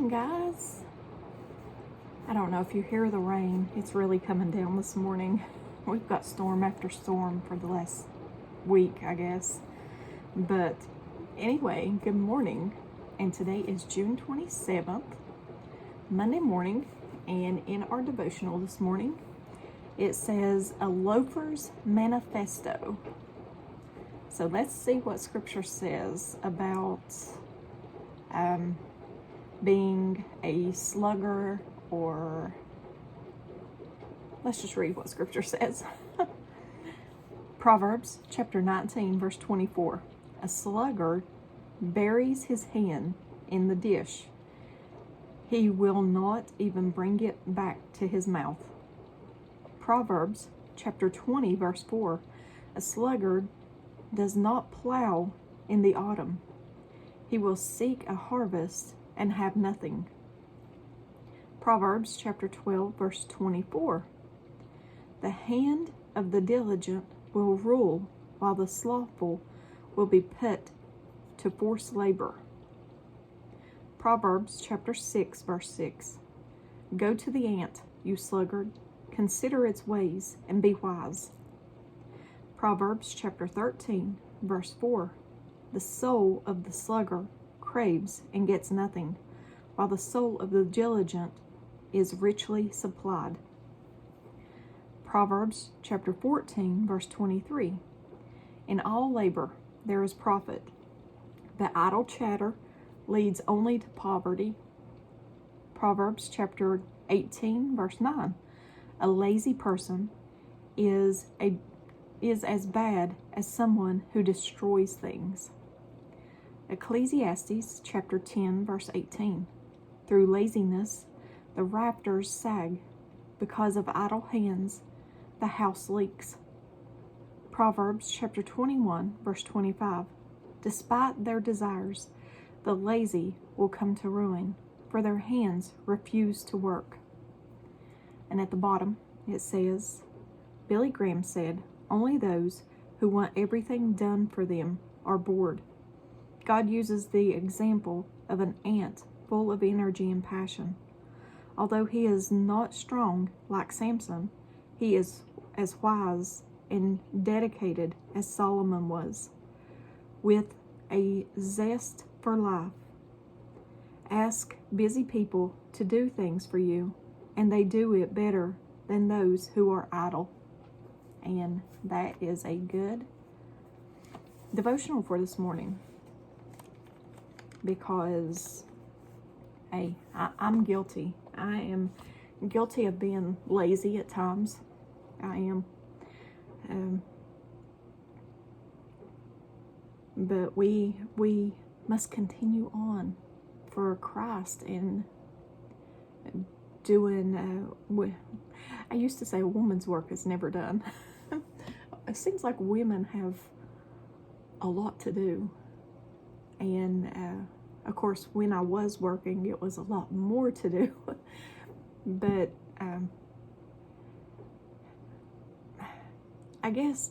morning, guys. I don't know if you hear the rain. It's really coming down this morning. We've got storm after storm for the last week, I guess. But anyway, good morning. And today is June 27th, Monday morning. And in our devotional this morning, it says a loafer's manifesto. So let's see what scripture says about being a slugger, or let's just read what scripture says. Proverbs chapter 19, verse 24. A sluggard buries his hand in the dish. He will not even bring it back to his mouth. Proverbs chapter 20, verse 4. A sluggard does not plow in the autumn. He will seek a harvest and have nothing. Proverbs chapter 12, verse 24. The hand of the diligent will rule, while the slothful will be put to forced labor. Proverbs chapter 6, verse 6. Go to the ant, you sluggard, consider its ways, and be wise. Proverbs chapter 13, verse 4. The soul of the sluggard craves and gets nothing, while the soul of the diligent is richly supplied. Proverbs chapter 14, verse 23. In all labor there is profit, but idle chatter leads only to poverty. Proverbs chapter 18, verse 9. A lazy person is as bad as someone who destroys things. Ecclesiastes chapter 10, verse 18. Through laziness, the rafters sag. Because of idle hands, the house leaks. Proverbs chapter 21, verse 25. Despite their desires, the lazy will come to ruin, for their hands refuse to work. And at the bottom, it says, Billy Graham said, only those who want everything done for them are bored. God uses the example of an ant full of energy and passion. Although he is not strong like Samson, he is as wise and dedicated as Solomon was, with a zest for life. Ask busy people to do things for you, and they do it better than those who are idle. And that is a good devotional for this morning, because hey, I'm guilty. I am guilty of being lazy at times. I am. But we must continue on for Christ and doing, I used to say a woman's work is never done. It seems like women have a lot to do. And of course, when I was working, it was a lot more to do. But I guess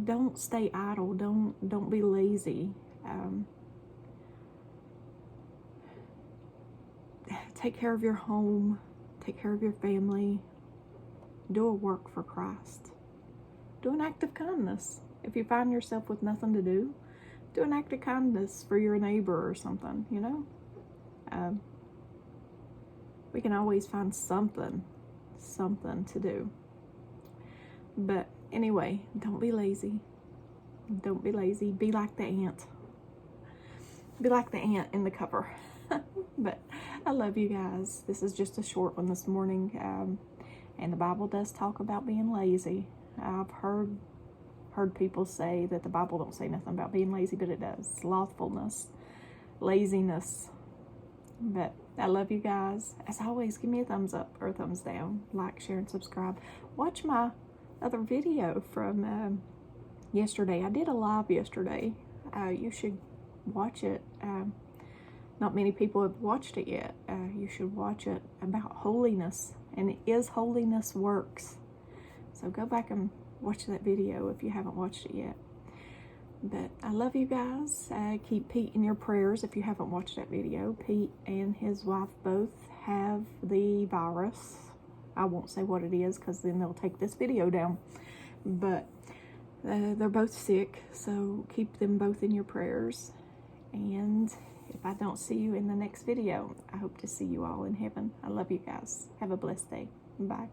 don't stay idle. Don't be lazy. Take care of your home. Take care of your family. Do a work for Christ. Do an act of kindness. If you find yourself with nothing to do, do an act of kindness for your neighbor or something, you know? We can always find something to do. But anyway, don't be lazy. Don't be lazy. Be like the ant. Be like the ant in the cover. But I love you guys. This is just a short one this morning. And the Bible does talk about being lazy. I've heard people say that the Bible don't say nothing about being lazy, but it does. Slothfulness, laziness. But I love you guys. As always, give me a thumbs up or a thumbs down. Like, share, and subscribe. Watch my other video from yesterday. I did a live yesterday. You should watch it. Not many people have watched it yet. You should watch it, about holiness, and is holiness works. So go back and watch that video if you haven't watched it yet. But I love you guys. Keep Pete in your prayers if you haven't watched that video. Pete and his wife both have the virus. I won't say what it is because then they'll take this video down. But they're both sick, so keep them both in your prayers. And if I don't see you in the next video, I hope to see you all in heaven. I love you guys. Have a blessed day. Bye.